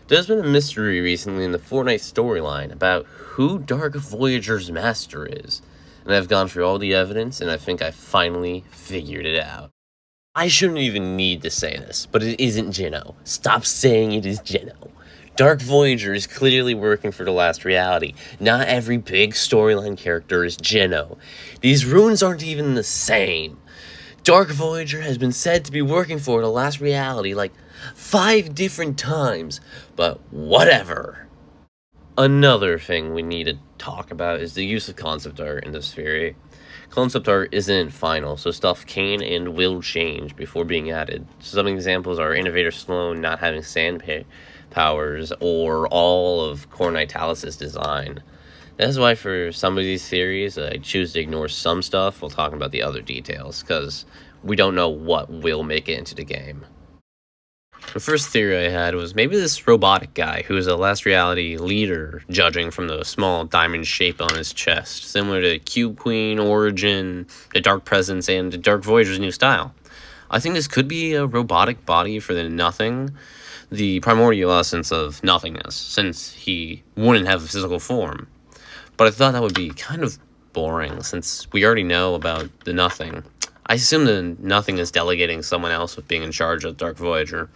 There's been a mystery recently in the Fortnite storyline about who Dark Voyager's master is, and I've gone through all the evidence, and I think I finally figured it out. I shouldn't even need to say this, but it isn't Geno. Stop saying it is Geno. Dark Voyager is clearly working for the last reality. Not every big storyline character is Geno. These runes aren't even the same. Dark Voyager has been said to be working for the last reality like 5 different times, but whatever. Another thing we need to talk about is the use of concept art in this theory. Concept art isn't final, so stuff can and will change before being added. Some examples are Innovator Sloan not having sand powers, or all of Cornitalis' design. That's why for some of these theories, I choose to ignore some stuff while talking about the other details, because we don't know what will make it into the game. The first theory I had was maybe this robotic guy who is a last reality leader, judging from the small diamond shape on his chest, similar to Cube Queen, Origin, the Dark Presence, and the Dark Voyager's new style. I think this could be a robotic body for the Nothing, the primordial essence of nothingness, since he wouldn't have a physical form. But I thought that would be kind of boring, since we already know about the Nothing. I assume the Nothing is delegating someone else with being in charge of Dark Voyager.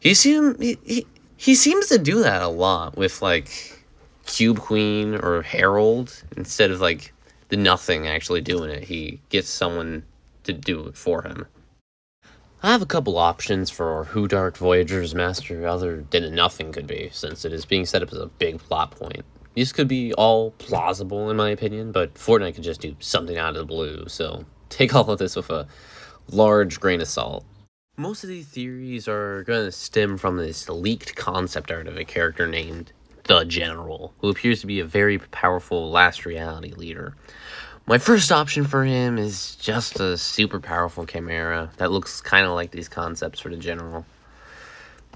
He seems to do that a lot with, like, Cube Queen or Herald. Instead of, like, the Nothing actually doing it, he gets someone to do it for him. I have a couple options for who Dark Voyager's master other than the Nothing could be, since it is being set up as a big plot point. These could be all plausible, in my opinion, but Fortnite could just do something out of the blue, so take all of this with a large grain of salt. Most of these theories are going to stem from this leaked concept art of a character named The General, who appears to be a very powerful last reality leader. My first option for him is just a super powerful chimera that looks kind of like these concepts for The General.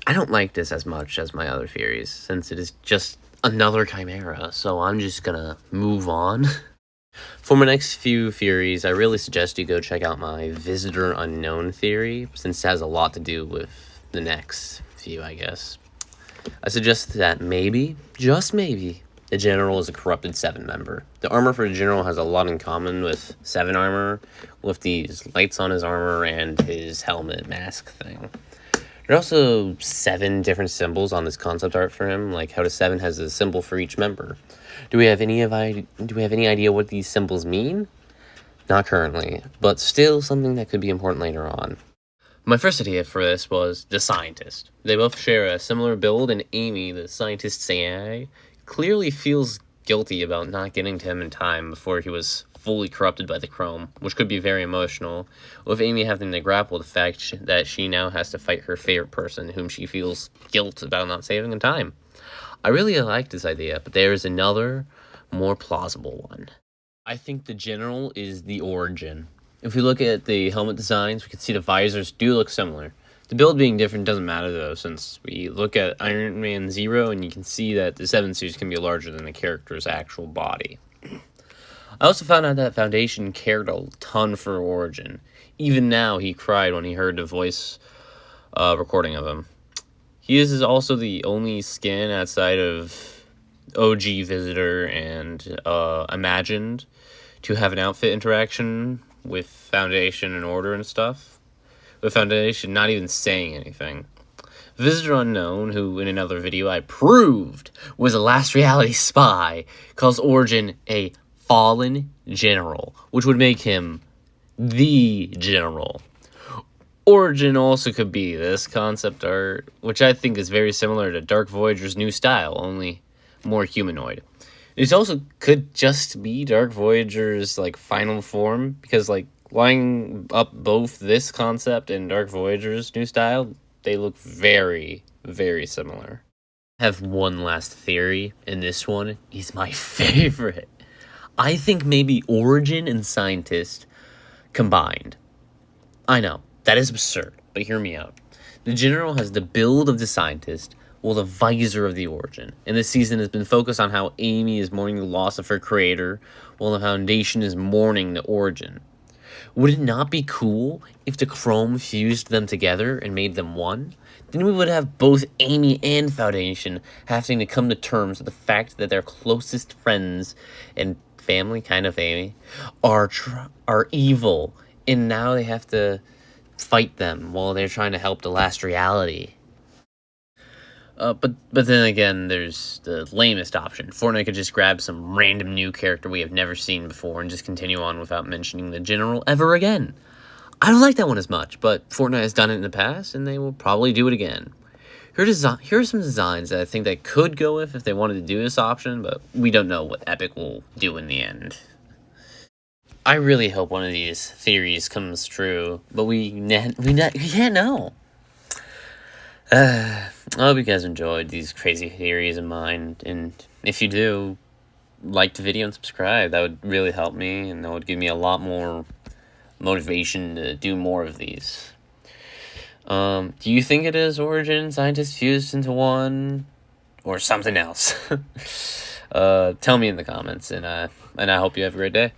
I don't like this as much as my other theories, since it is just another chimera, so I'm just gonna move on. For my next few theories, I really suggest you go check out my Visitor Unknown theory, since it has a lot to do with the next few, I guess. I suggest that maybe, just maybe, the General is a corrupted 7 member. The armor for the General has a lot in common with 7 armor, with these lights on his armor and his helmet mask thing. There are also 7 different symbols on this concept art for him, like how the 7 has a symbol for each member. Do we have any idea what these symbols mean? Not currently, but still something that could be important later on. My first idea for this was the scientist. They both share a similar build, and Amy, the scientist's AI, clearly feels guilty about not getting to him in time before he was fully corrupted by the chrome, which could be very emotional, with Amy having to grapple with the fact that she now has to fight her favorite person whom she feels guilt about not saving in time. I really like this idea, but there is another, more plausible one. I think the General is the Origin. If we look at the helmet designs, we can see the visors do look similar. The build being different doesn't matter though, since we look at Iron Man 0 and you can see that the 7 suits can be larger than the character's actual body. I also found out that Foundation cared a ton for Origin. Even now, he cried when he heard the voice recording of him. He is also the only skin outside of OG Visitor and Imagined to have an outfit interaction with Foundation and Order and stuff, with Foundation not even saying anything. Visitor Unknown, who in another video I proved was a last reality spy, calls Origin a fallen general, which would make him the General. Origin also could be this concept art, which I think is very similar to Dark Voyager's new style, only more humanoid. It also could just be Dark Voyager's, like, final form, because, like, lining up both this concept and Dark Voyager's new style, they look very, very similar. I have one last theory, and this one is my favorite. I think maybe Origin and Scientist combined. I know, that is absurd, but hear me out. The General has the build of the Scientist, while the visor of the Origin. And this season has been focused on how Amy is mourning the loss of her creator, while the Foundation is mourning the Origin. Would it not be cool if the Chrome fused them together and made them one? Then we would have both Amy and Foundation having to come to terms with the fact that their closest friends and family, kind of Amy, are evil, and now they have to fight them while they're trying to help the last reality. But then again, there's the lamest option. Fortnite could just grab some random new character we have never seen before and just continue on without mentioning the general ever again. I don't like that one as much, but Fortnite has done it in the past, and they will probably do it again. Here are some designs that I think they could go with if they wanted to do this option, but we don't know what Epic will do in the end. I really hope one of these theories comes true, but we can't know. I hope you guys enjoyed these crazy theories of mine, and if you do, like the video and subscribe. That would really help me, and that would give me a lot more motivation to do more of these. Do you think it is Origin scientists fused into one, or something else? Tell me in the comments, and I hope you have a great day.